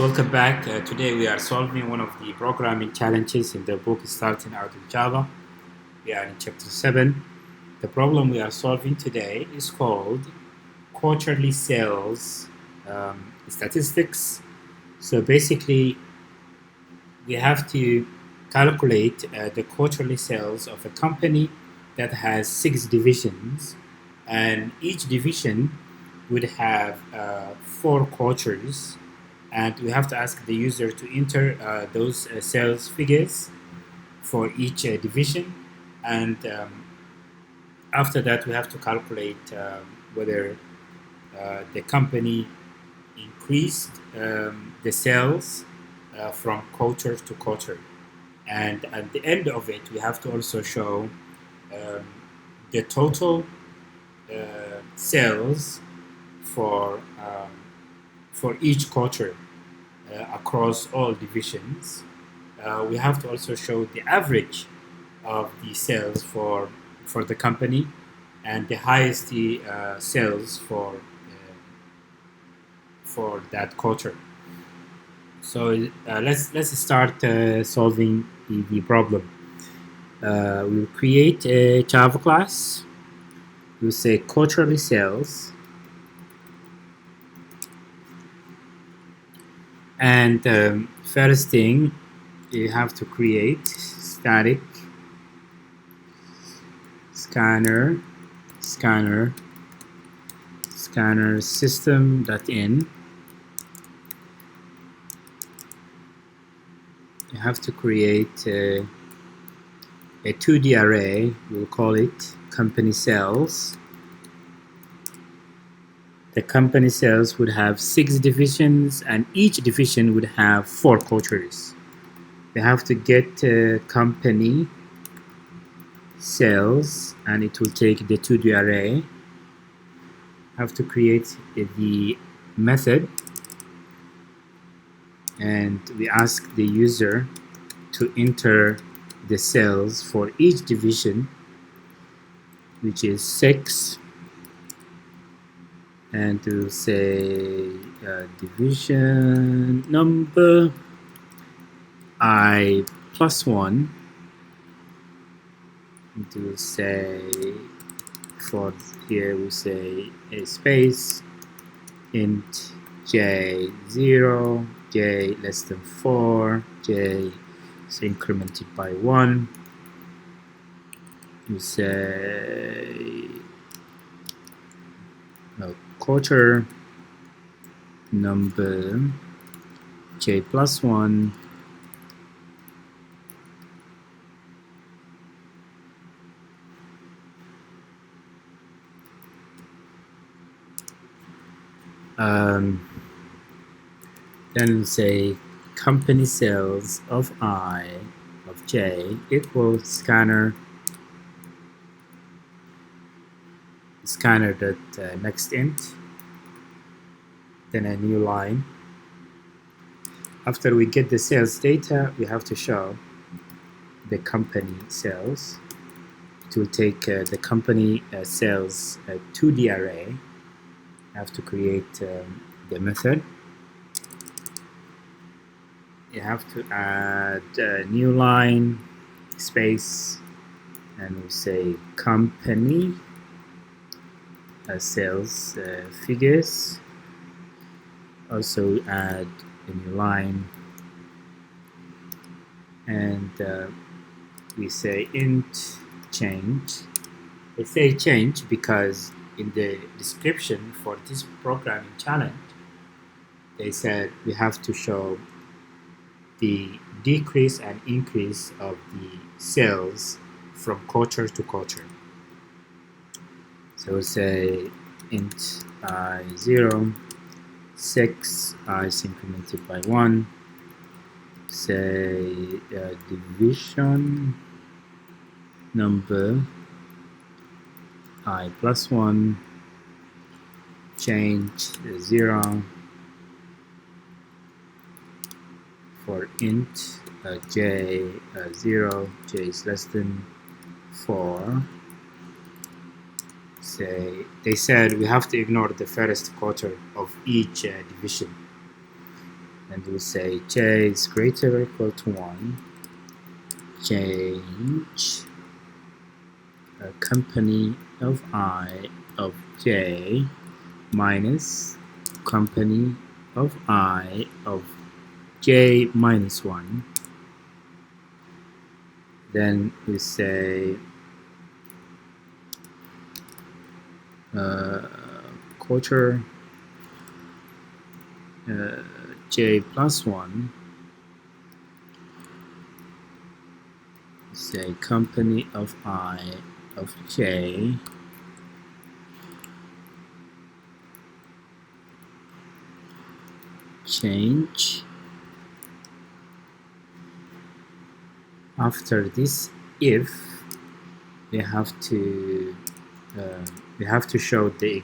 Welcome back. Today we are solving one of the programming challenges in the book Starting Out with Java. We are in chapter 7. The problem we are solving today is called quarterly sales statistics. So basically, we have to calculate the quarterly sales of a company that has 6 divisions, and each division would have 4 quarters, and we have to ask the user to enter those sales figures for each division, and after that we have to calculate whether the company increased the sales from quarter to quarter, and at the end of it we have to also show um, the total sales for each quarter across all divisions. We have to also show the average of the sales for the company and the highest sales for that quarter. So let's start solving the problem. We'll create a Java class. We'll say quarterly sales, and first thing you have to create static scanner system.in. You have to create a 2D array. We'll call it company sales. The company sales would have 6 divisions, and each division would have 4 quarters. We have to get company sales, and it will take the 2D array. Have to create the method, and we ask the user to enter the sales for each division, which is 6, and to say division number I plus 1, and to say for here we say a space int j0, j less than 4, j is incremented by 1. We say quarter number j plus 1 then we'll say company sales of I of j equals scanner dot next int, then a new line. After we get the sales data, we have to show the company sales. It will take the company sales 2D array. I have to create the method. You have to add a new line, space, and we say company sales figures. Also add a new line, and we say int change. I say change because in the description for this programming challenge they said we have to show the decrease and increase of the sales from quarter to quarter. So we'll say int I0, 6, I is incremented by 1, say division number I plus 1, change 0 for int j 0, j is less than 4. Say they said we have to ignore the first quarter of each division. and we'll say j is greater or equal to 1, change company of I of j minus company of I of j minus 1. Then we say quarter j plus 1, say company of I of j change. After this if, we have to show the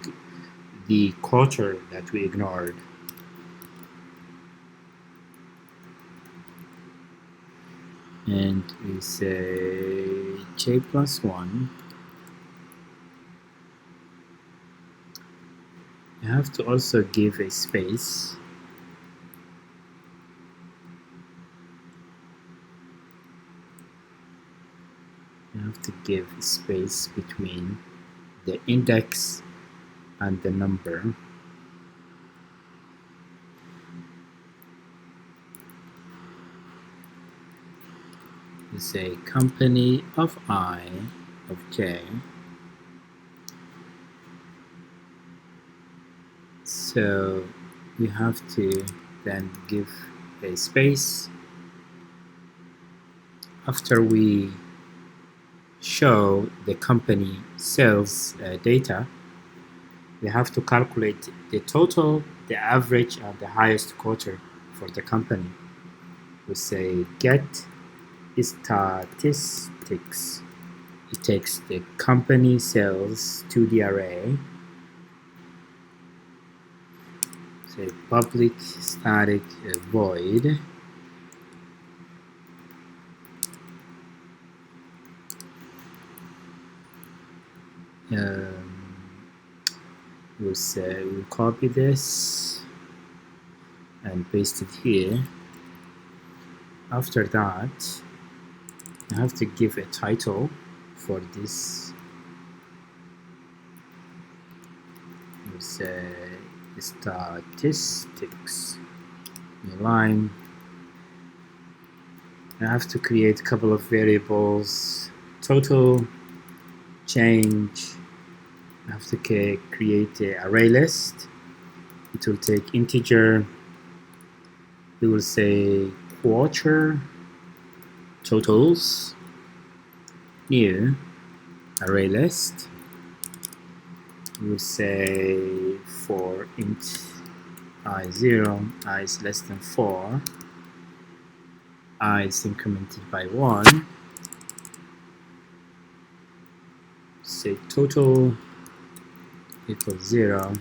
quarter that we ignored. And we say j plus 1. You have to also give a space. You have to give space between the index and the number. We say company of I of j. So we have to then give a space. After we show the company sales data, we have to calculate the total, the average, and the highest quarter for the company. We say get statistics. It takes the company sales to the array. Say public static void we'll copy this and paste it here. After that, I have to give a title for this. We'll say statistics, new line. I have to create a couple of variables, total, change. I have to create an array list. It will take integer. We will say quarter totals, new array list. We will say for int I0, I is less than 4, I is incremented by 1. Say total equals 0,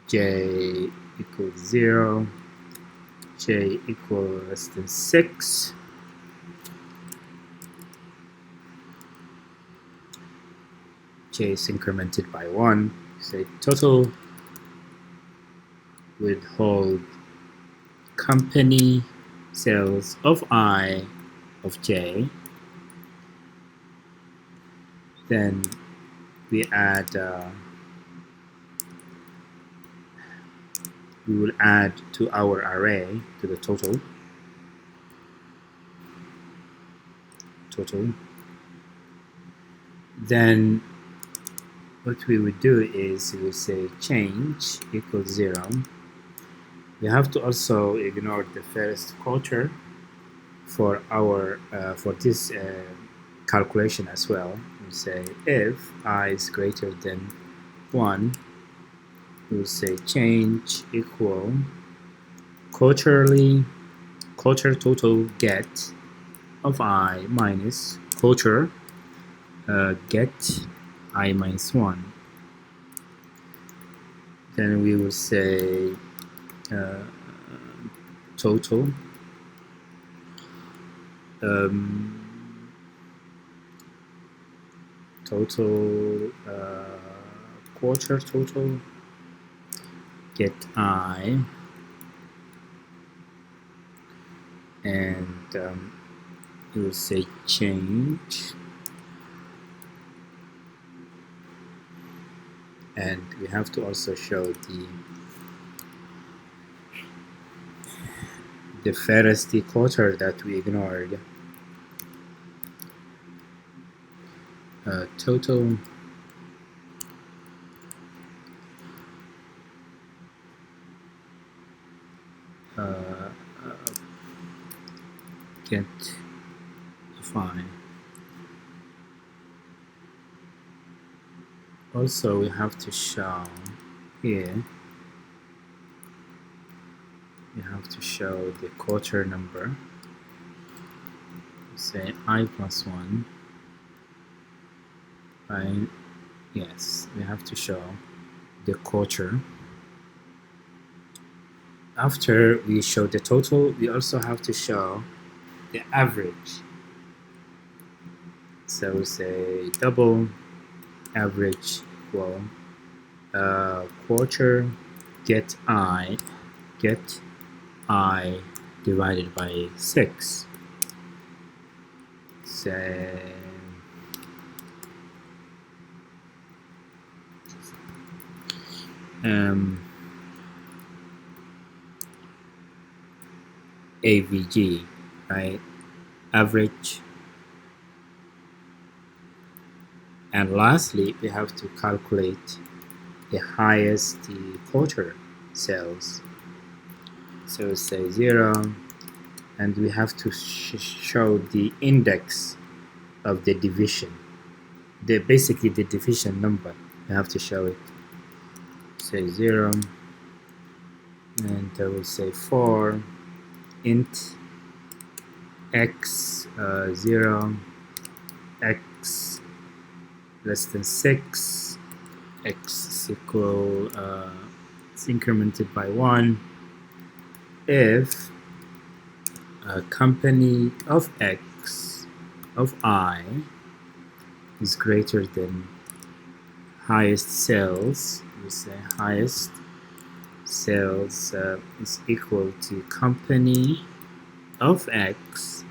j equals 0, j equals less than 6, j is incremented by 1. Say total would hold company sales of I of j. Then we add we will add to our array, to the total. Then what we would do is we will say change equals 0. We have to also ignore the first quarter for our for this calculation as well. We say if I is greater than 1, we will say change equal quarter total get of I minus quarter get I minus 1. Then we will say total quarter total, get I, and we will say change, and we have to also show the first quarter that we ignored. Total get define. Also, we have to show here. We have to show the quarter number. Say I plus 1. Yes, we have to show the quarter. After we show the total, we also have to show the average. So we say double average equal quarter get I divided by 6. Say AVG, right? Average. And lastly, we have to calculate the highest quarter sales. So say 0, and we have to show the index of the division. Basically the division number. We have to show it. Say 0, and I will say 4 int x 0 x less than 6, x is equal it's incremented by 1 if company of x of I is greater than highest sales. We say highest sales is equal to company of x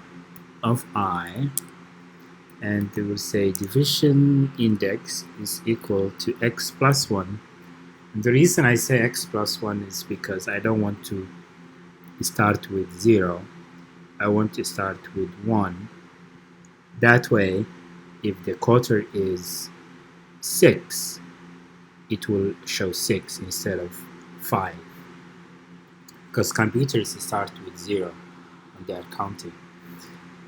of I, and we will say division index is equal to x plus 1. And the reason I say x plus 1 is because I don't want to start with 0. I want to start with 1. That way, if the quarter is 6, it will show 6 instead of 5. Because computers start with 0 when they are counting.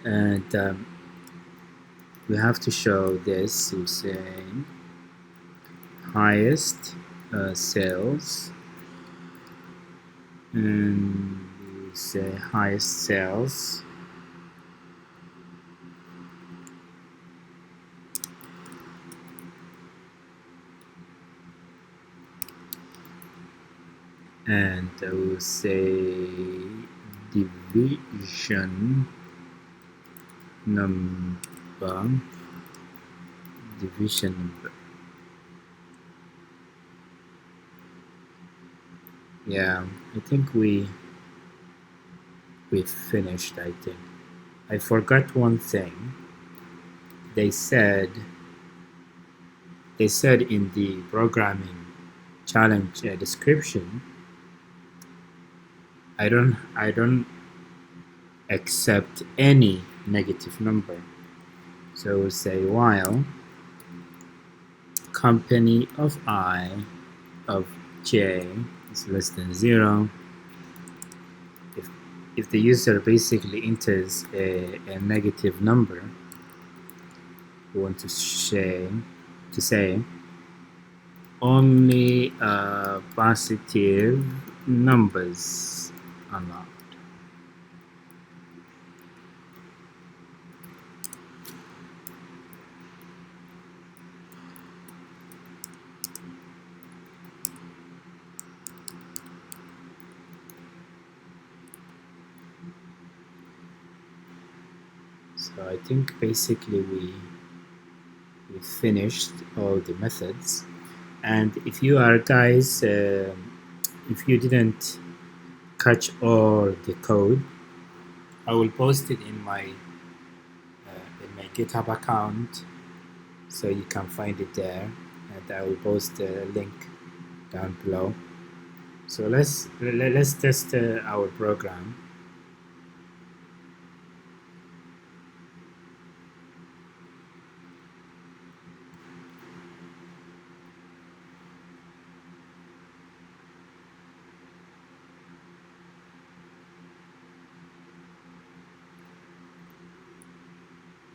And we have to show this. We say highest sales, and we say highest sales and I will say division number. Yeah, I think we finished. I think I forgot one thing. They said in the programming challenge description, I don't accept any negative number. So we'll say while company of I of j is less than 0, if the user basically enters a negative number, we want to say only positive numbers allowed. So I think basically we finished all the methods. And if you are guys, if you didn't catch all the code, I will post it in my GitHub account, so you can find it there, and I will post a link down below. So let's test our program.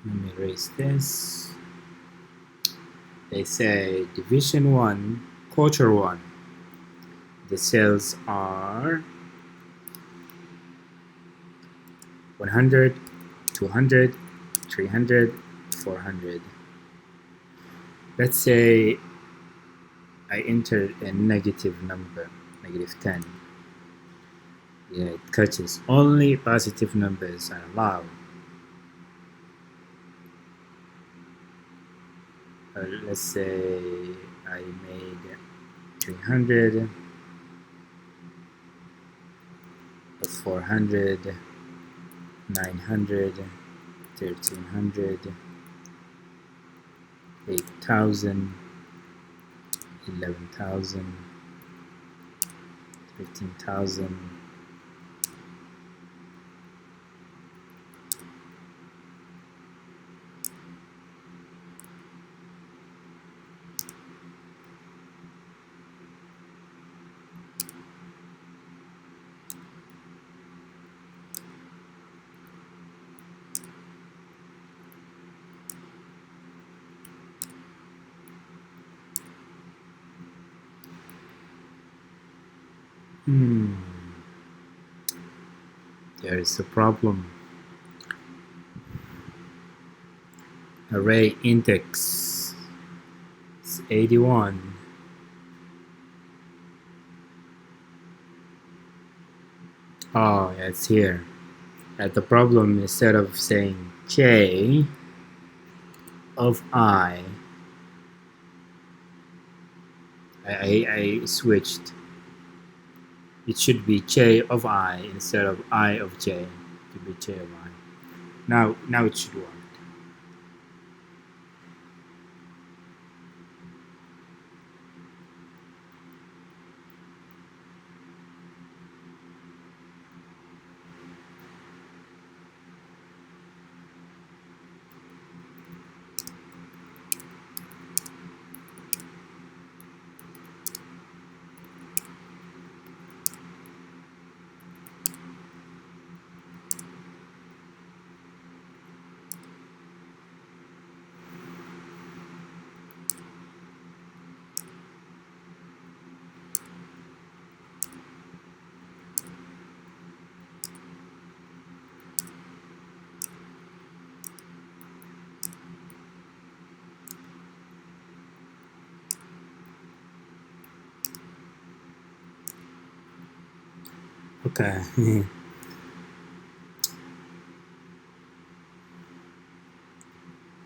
Let me erase this. They say division 1, quarter 1. The cells are 100, 200, 300, 400. Let's say I entered a negative number, negative 10. Yeah, it catches only positive numbers are allowed. Let's say I made 300, 400, 900, 1300, 8000, 11,000, 15,000, There is a problem. Array index is 81. Oh, yeah, it's here. The problem, instead of saying J of I switched. It should be J of I instead of I of J. It could be J of I. Now it should work. Okay.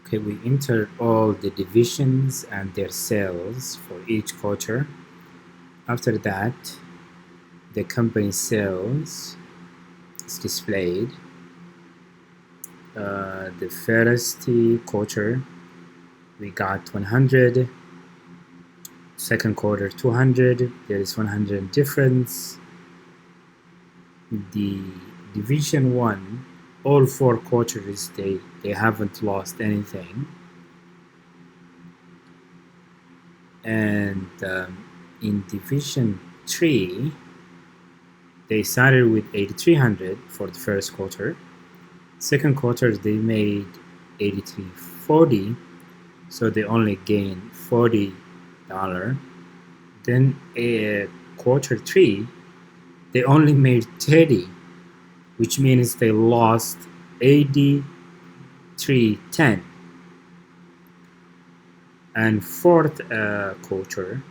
Okay, we entered all the divisions and their cells for each quarter. After that, the company sales is displayed. The first quarter, we got 100. Second quarter, 200. There is 100 difference. The division 1, all 4 quarters, they haven't lost anything. And in division 3, they started with 8,300 for the first quarter. Second quarter, they made 8,340, so they only gained $40. Then quarter 3, they only made 30, which means they lost 83.10. And fourth quarter,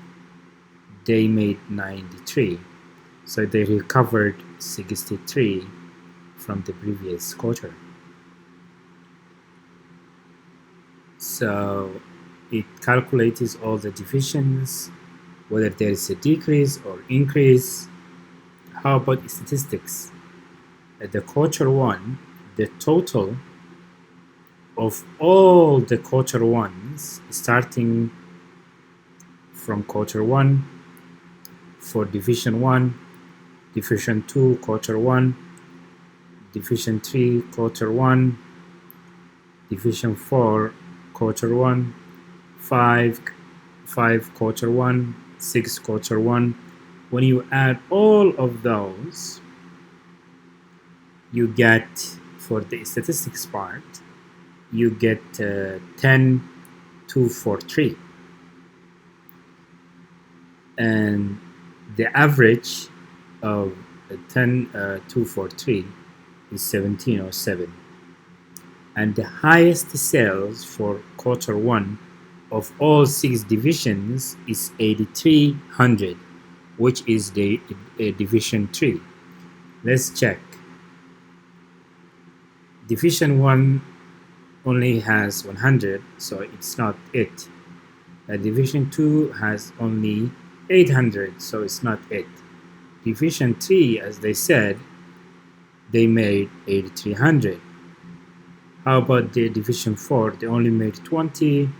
they made 93, so they recovered 63 from the previous quarter. So it calculates all the divisions whether there is a decrease or increase. How about statistics? At the quarter one, the total of all the quarter ones starting from quarter one for division 1, division 2 quarter 1, division 3 quarter 1, division 4 quarter 1, 5 quarter 1, 6 quarter 1. When you add all of those, you get, for the statistics part, you get 10,243, and the average of 10,243 is 1707, and the highest sales for quarter one of all 6 divisions is 8300, which is the division 3. Let's check. Division 1 only has 100, so it's not it. Division 2 has only 800, so it's not it. Division 3, as they said, they made 8300. How about the division 4? They only made 20.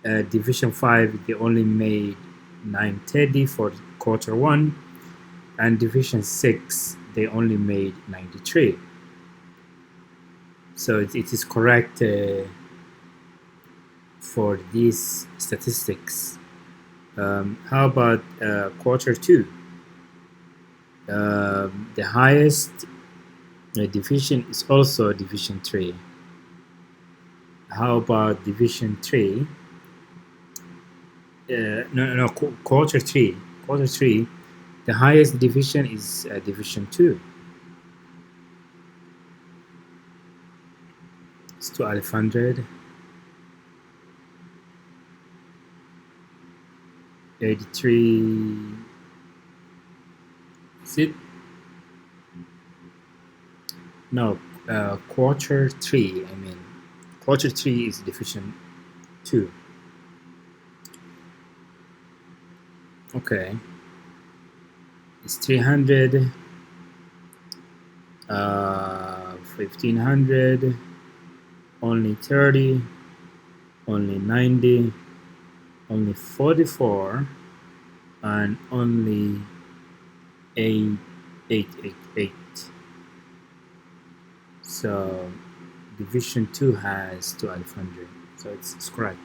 Division 5, they only made 930 for quarter 1, and division 6, they only made 93. So it is correct for these statistics. How about quarter 2? The highest division is also division 3. How about division 3? Quarter 3. Quarter 3, the highest division is division 2. It's 1200. 83. Is it? No, quarter 3. I mean, quarter 3 is division 2. Okay, it's 300, 1500, only 30, only 90, only 44, and only 888. So division 2 has 1200, so it's correct.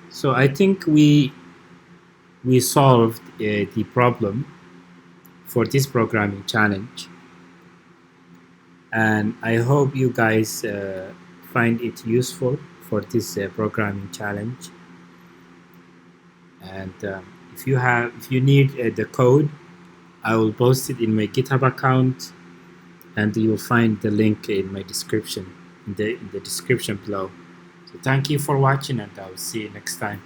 So I think we solved the problem for this programming challenge, and I hope you guys find it useful for this programming challenge. And if you need the code, I will post it in my GitHub account, and you will find the link in my description, in the description below. So thank you for watching, and I will see you next time.